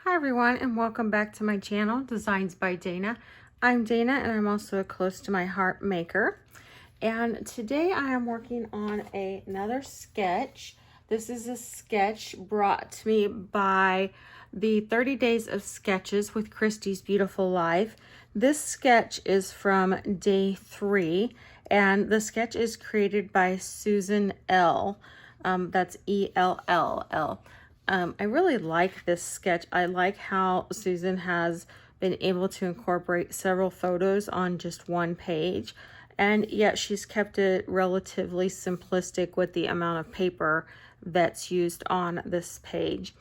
Hi everyone, and welcome back to my channel, Designs by Dana. I'm Dana, and I'm also a close to my heart maker. And today I am working on another sketch. This is a sketch brought to me by the 30 Days of Sketches with Christy's Beautiful Life. This sketch is from day 3, and the sketch is created by Susan L. That's E-L-L-L. I really like this sketch. I like how Susan has been able to incorporate several photos on just one page, and yet she's kept it relatively simplistic with the amount of paper that's used on this page.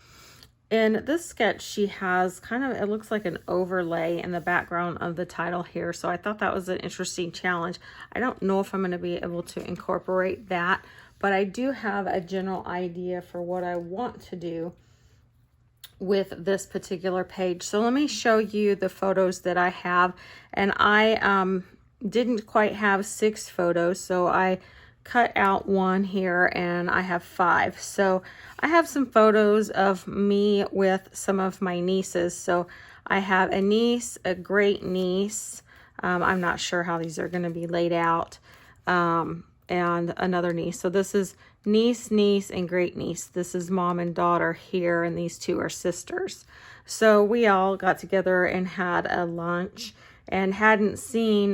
In this sketch, she has kind of, it looks like an overlay in the background of the title here, so I thought that was an interesting challenge. I don't know if I'm going to be able to incorporate that, but I do have a general idea for what I want to do with this particular page. So let me show you the photos that I have, and I didn't quite have 6 photos, so I cut out one here and I have 5. So I have some photos of me with some of my nieces. So I have a niece, a great niece, I'm not sure how these are going to be laid out, and another niece. So this is niece, niece, and great niece. This is mom and daughter here, and these two are sisters. So we all got together and had a lunch and hadn't seen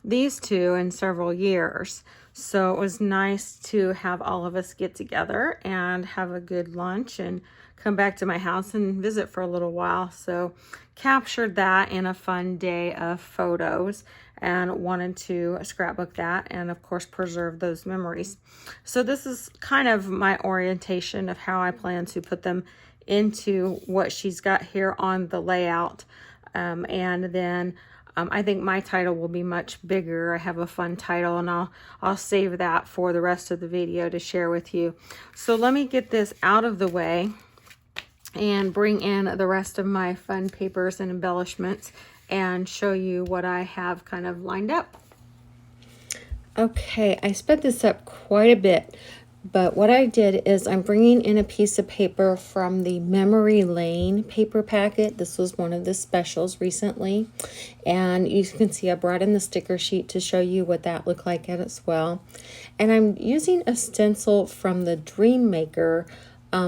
these two in several years. So it was nice to have all of us get together and have a good lunch and come back to my house and visit for a little while. So captured that in a fun day of photos and wanted to scrapbook that and of course preserve those memories. So this is kind of my orientation of how I plan to put them into what she's got here on the layout. And then I think my title will be much bigger. I have a fun title, and I'll save that for the rest of the video to share with you. So let me get this out of the way and bring in the rest of my fun papers and embellishments and show you what I have kind of lined up. Okay, I sped this up quite a bit, but what I did is I'm bringing in a piece of paper from the Memory Lane paper packet. This was one of the specials recently, and you can see I brought in the sticker sheet to show you what that looked like as well. And I'm using a stencil from the Dream Maker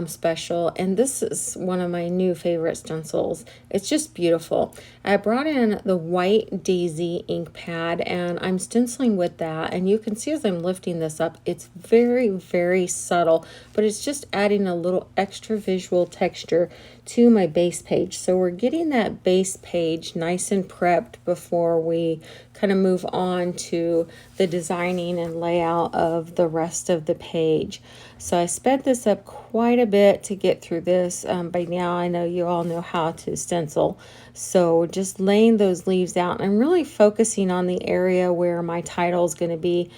special, and this is one of my new favorite stencils. It's just beautiful. I brought in the white Daisy ink pad, and I'm stenciling with that, and you can see as I'm lifting this up, it's very subtle, but it's just adding a little extra visual texture to my base page. So we're getting that base page nice and prepped before we kind of move on to the designing and layout of the rest of the page. So I sped this up quite a bit to get through this. By now I know you all know how to stencil. So just laying those leaves out, and I'm really focusing on the area where my title is going to be.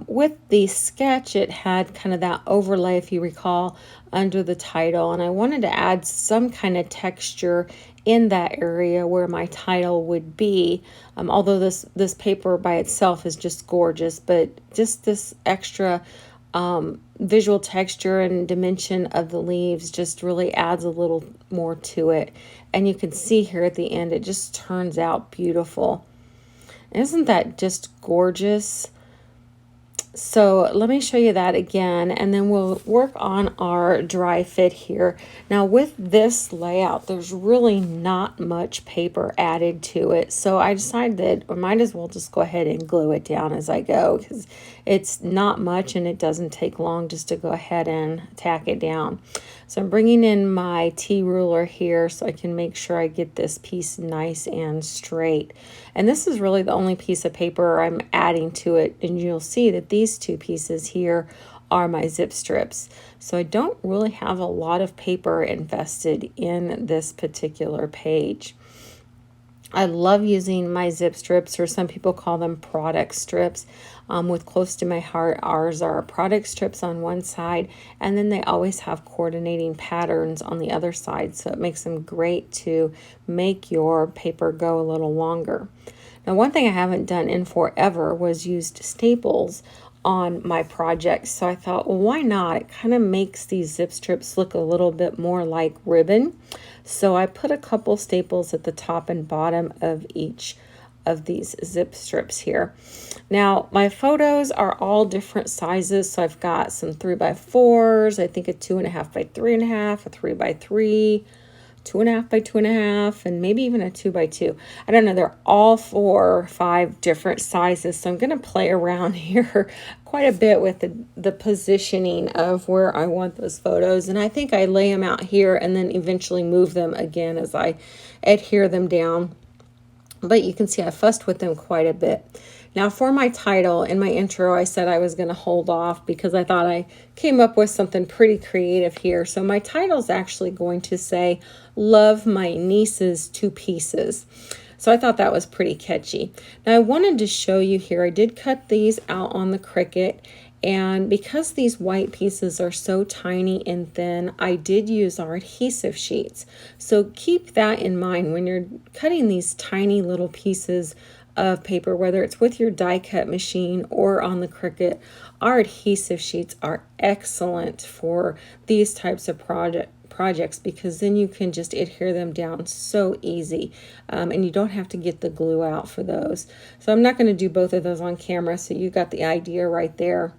With the sketch, it had kind of that overlay, if you recall, under the title, and I wanted to add some kind of texture in that area where my title would be. Although this paper by itself is just gorgeous, but just this extra visual texture and dimension of the leaves just really adds a little more to it. And you can see here at the end, it just turns out beautiful. Isn't that just gorgeous? So let me show you that again, and then we'll work on our dry fit here. Now with this layout, there's really not much paper added to it. So I decided that I might as well just go ahead and glue it down as I go, because it's not much and it doesn't take long just to go ahead and tack it down. So I'm bringing in my T-ruler here so I can make sure I get this piece nice and straight. And this is really the only piece of paper I'm adding to it, and you'll see that these two pieces here are my zip strips. So I don't really have a lot of paper invested in this particular page. I love using my zip strips, or some people call them product strips. With close to my heart, ours are product strips on one side, and then they always have coordinating patterns on the other side, so it makes them great to make your paper go a little longer. Now, one thing I haven't done in forever was used staples on my project. So I thought, well, why not? It kind of makes these zip strips look a little bit more like ribbon. So I put a couple staples at the top and bottom of each of these zip strips here. Now my photos are all different sizes, so I've got some 3x4s, I think a 2.5 by 3.5, a 3x3, 2.5 by 2.5, and maybe even a 2x2. I don't know, they're all 4 or 5 different sizes, so I'm going to play around here quite a bit with the positioning of where I want those photos, and I think I lay them out here and then eventually move them again as I adhere them down. But you can see I fussed with them quite a bit. Now for my title, in my intro, I said I was going to hold off because I thought I came up with something pretty creative here. So my title is actually going to say, Love My Nieces to Pieces. So I thought that was pretty catchy. Now I wanted to show you here, I did cut these out on the Cricut. And because these white pieces are so tiny and thin, I did use our adhesive sheets. So keep that in mind when you're cutting these tiny little pieces of paper, whether it's with your die cut machine or on the Cricut. Our adhesive sheets are excellent for these types of projects because then you can just adhere them down so easy, and you don't have to get the glue out for those. So I'm not going to do both of those on camera, so you got the idea right there.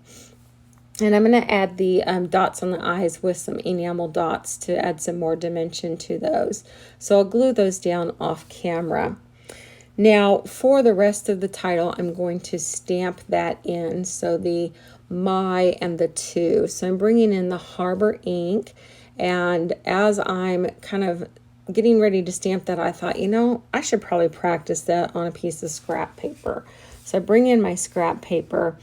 And I'm going to add the dots on the eyes with some enamel dots to add some more dimension to those. So I'll glue those down off camera. Now for the rest of the title, I'm going to stamp that in. So the my and the to. So I'm bringing in the Harbour ink, and as I'm kind of getting ready to stamp that, I thought, you know, I should probably practice that on a piece of scrap paper. So I bring in my scrap paper,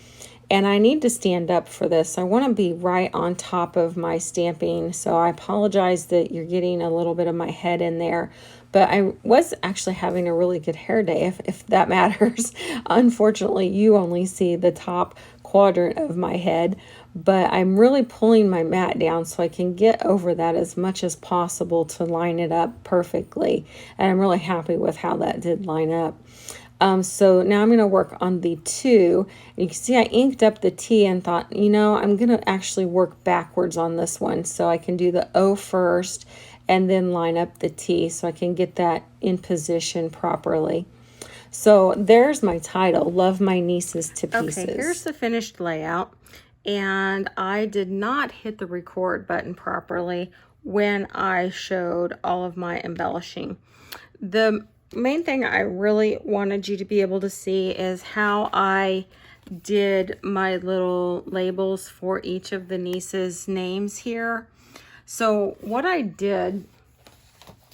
and I need to stand up for this. I want to be right on top of my stamping, so I apologize that you're getting a little bit of my head in there. But I was actually having a really good hair day, if that matters. Unfortunately, you only see the top quadrant of my head, but I'm really pulling my mat down so I can get over that as much as possible to line it up perfectly. And I'm really happy with how that did line up. So now I'm going to work on the to. You can see I inked up the T and thought, you know, I'm going to actually work backwards on this one. So I can do the O first and then line up the T so I can get that in position properly. So there's my title, Love My Nieces to Pieces. Okay, here's the finished layout. And I did not hit the record button properly when I showed all of my embellishing. The main thing I really wanted you to be able to see is how I did my little labels for each of the nieces' names here. So what I did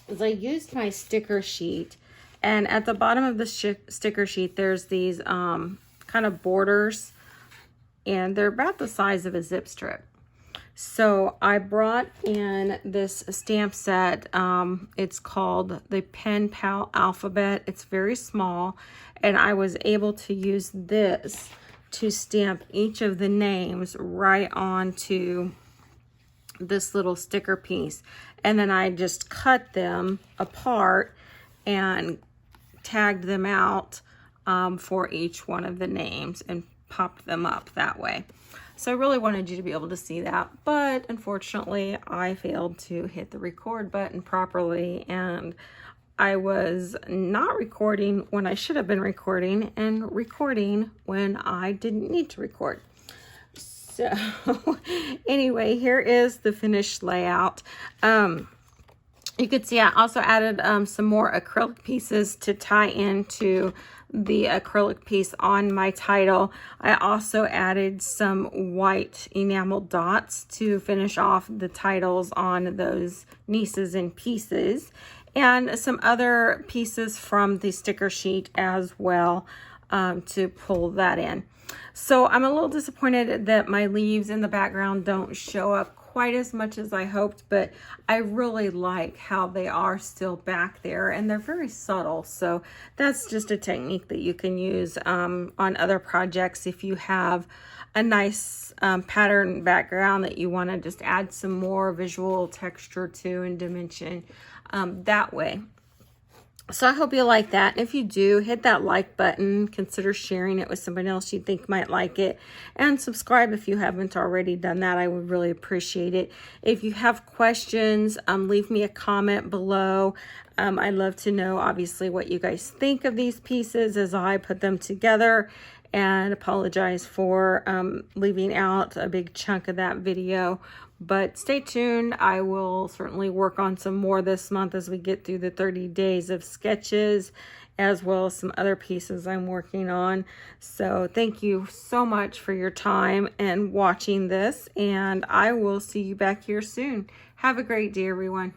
is I used my sticker sheet, and at the bottom of the sticker sheet there's these kind of borders, and they're about the size of a zip strip. So I brought in this stamp set. It's called the Pen Pal Alphabet. It's very small, and I was able to use this to stamp each of the names right onto this little sticker piece. And then I just cut them apart and tagged them out for each one of the names and popped them up that way. So I really wanted you to be able to see that, but unfortunately I failed to hit the record button properly, and I was not recording when I should have been recording and recording when I didn't need to record. So anyway, here is the finished layout. You could see I also added some more acrylic pieces to tie into the acrylic piece on my title. I also added some white enamel dots to finish off the titles on those nieces and pieces, and some other pieces from the sticker sheet as well to pull that in. So I'm a little disappointed that my leaves in the background don't show up quite as much as I hoped, but I really like how they are still back there, and they're very subtle. So that's just a technique that you can use on other projects if you have a nice pattern background that you want to just add some more visual texture to and dimension that way. So I hope you like that. If you do, hit that like button. Consider sharing it with somebody else you think might like it. And subscribe if you haven't already done that. I would really appreciate it. If you have questions, leave me a comment below. I'd love to know, obviously, what you guys think of these pieces as I put them together. And apologize for leaving out a big chunk of that video. But stay tuned. I will certainly work on some more this month as we get through the 30 days of sketches, as well as some other pieces I'm working on. So thank you so much for your time and watching this, and I will see you back here soon. Have a great day, everyone.